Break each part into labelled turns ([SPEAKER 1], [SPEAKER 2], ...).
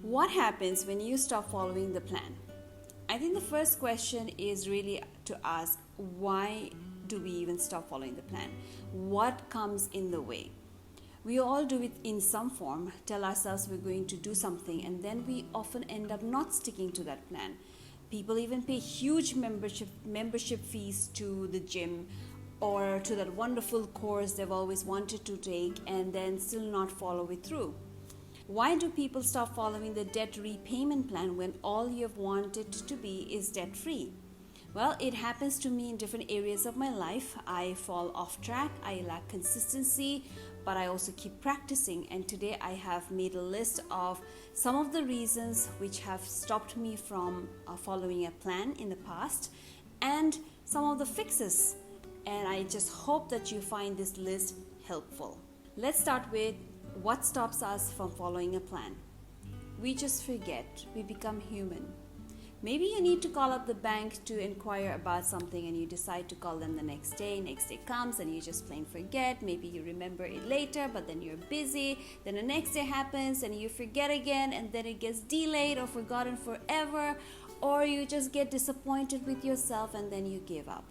[SPEAKER 1] What happens when you stop following the plan? I think the first question is really to ask, why do we even stop following the plan? What comes in the way? We all do it in some form, tell ourselves we're going to do something, and then we often end up not sticking to that plan. People even pay huge membership fees to the gym or to that wonderful course they've always wanted to take and then still not follow it through. Why do people stop following the debt repayment plan when all you've wanted to be is debt free? Well, it happens to me in different areas of my life. I fall off track, I lack consistency, but I also keep practicing. And today I have made a list of some of the reasons which have stopped me from following a plan in the past and some of the fixes. And I just hope that you find this list helpful. Let's start with what stops us from following a plan. We just forget. We become human. Maybe you need to call up the bank to inquire about something and you decide to call them the next day. Next day comes and you just plain forget. Maybe you remember it later, but then you're busy. Then the next day happens and you forget again, and then it gets delayed or forgotten forever, or you just get disappointed with yourself and then you give up.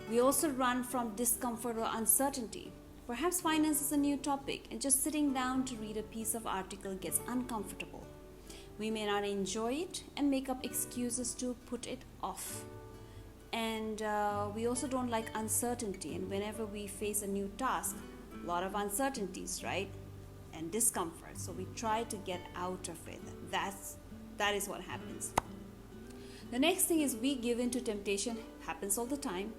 [SPEAKER 1] We also run from discomfort or uncertainty. Perhaps finance is a new topic and just sitting down to read a piece of article gets uncomfortable. We may not enjoy it and make up excuses to put it off. And we also don't like uncertainty, and whenever we face a new task, a lot of uncertainties, right? And discomfort. So we try to get out of it. That is what happens. The next thing is we give in to temptation. Happens all the time.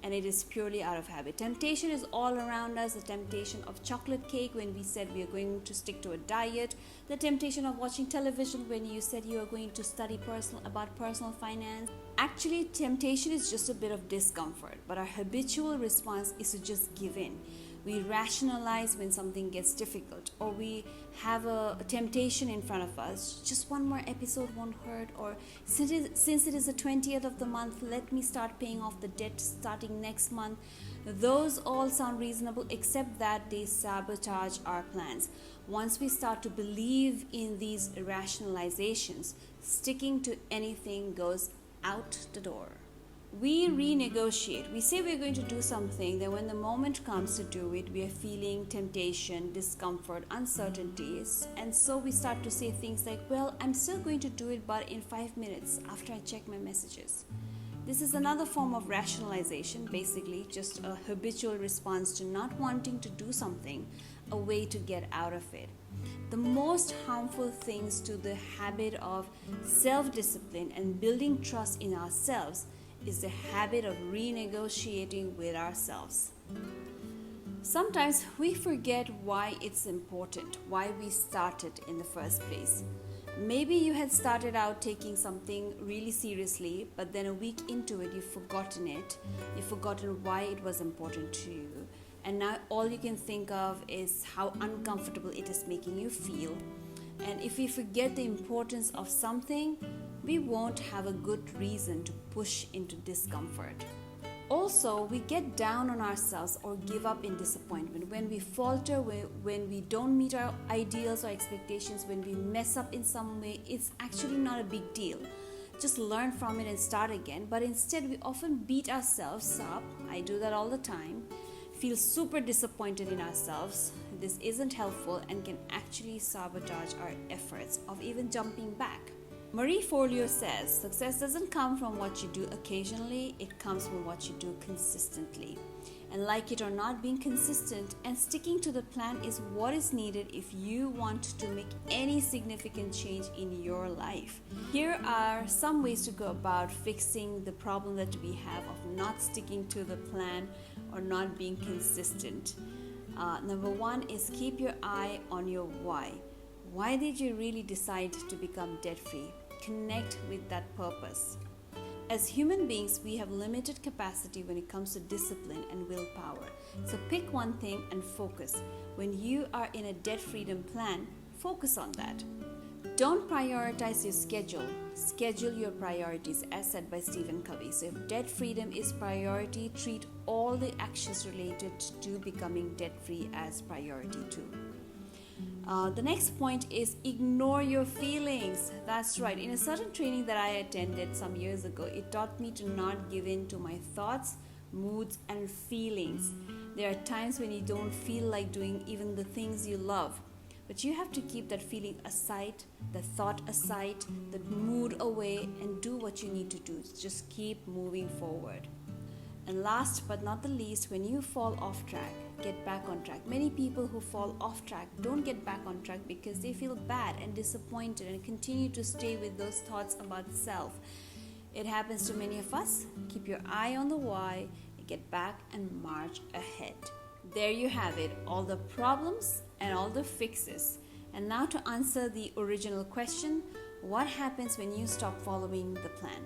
[SPEAKER 1] And it is purely out of habit. Temptation is all around us. The temptation of chocolate cake when we said we are going to stick to a diet. The temptation of watching television when you said you are going to study about personal finance. Actually, temptation is just a bit of discomfort, but our habitual response is to just give in. We rationalize when something gets difficult, or we have a temptation in front of us. Just one more episode won't hurt, or since it is the 20th of the month, let me start paying off the debt starting next month. Those all sound reasonable, except that they sabotage our plans. Once we start to believe in these rationalizations, sticking to anything goes out the door. We renegotiate. We say we're going to do something, then when the moment comes to do it, we are feeling temptation, discomfort, uncertainties, and so we start to say things like, well, I'm still going to do it, but in 5 minutes after I check my messages. This is another form of rationalization, basically just a habitual response to not wanting to do something, a way to get out of it. The most harmful things to the habit of self-discipline and building trust in ourselves is the habit of renegotiating with ourselves. Sometimes we forget why it's important, why we started in the first place. Maybe you had started out taking something really seriously, but then a week into it, you've forgotten it. You've forgotten why it was important to you. And now all you can think of is how uncomfortable it is making you feel. And if we forget the importance of something, we won't have a good reason to push into discomfort. Also, we get down on ourselves or give up in disappointment. When we falter, when we don't meet our ideals or expectations, when we mess up in some way, it's actually not a big deal. Just learn from it and start again. But instead, we often beat ourselves up. I do that all the time. Feel super disappointed in ourselves. This isn't helpful and can actually sabotage our efforts of even jumping back. Marie Forleo says, success doesn't come from what you do occasionally, it comes from what you do consistently. And like it or not, being consistent and sticking to the plan is what is needed if you want to make any significant change in your life. Here are some ways to go about fixing the problem that we have of not sticking to the plan or not being consistent. Number one is keep your eye on your why. Why did you really decide to become debt-free? Connect with that purpose. As human beings, we have limited capacity when it comes to discipline and willpower. So pick one thing and focus. When you are in a debt freedom plan, focus on that. Don't prioritize your schedule. Schedule your priorities, as said by Stephen Covey. So if debt freedom is priority, treat all the actions related to becoming debt free as priority too. The next point is ignore your feelings. That's right. In a certain training that I attended some years ago, it taught me to not give in to my thoughts, moods, and feelings. There are times when you don't feel like doing even the things you love, but you have to keep that feeling aside, the thought aside, the mood away, and do what you need to do. Just keep moving forward. And last but not the least, when you fall off track, get back on track. Many people who fall off track don't get back on track because they feel bad and disappointed and continue to stay with those thoughts about self. It happens to many of us. Keep your eye on the why, get back and march ahead. There you have it, all the problems and all the fixes. And now to answer the original question, what happens when you stop following the plan?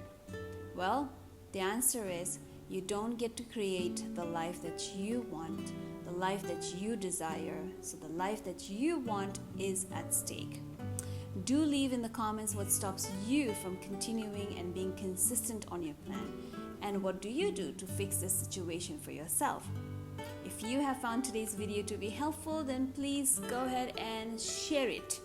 [SPEAKER 1] Well, the answer is you don't get to create the life that you want, the life that you desire. So the life that you want is at stake. Do leave in the comments what stops you from continuing and being consistent on your plan. And what do you do to fix this situation for yourself? If you have found today's video to be helpful, then please go ahead and share it.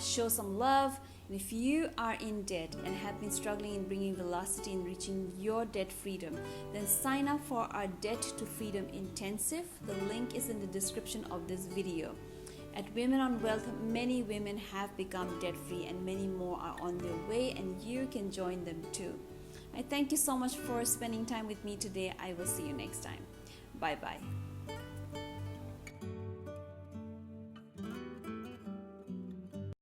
[SPEAKER 1] Show some love. And if you are in debt and have been struggling in bringing velocity in reaching your debt freedom, then sign up for our Debt to Freedom Intensive. The link is in the description of this video. At Women on Wealth, many women have become debt-free and many more are on their way, and you can join them too. I thank you so much for spending time with me today. I will see you next time. Bye-bye.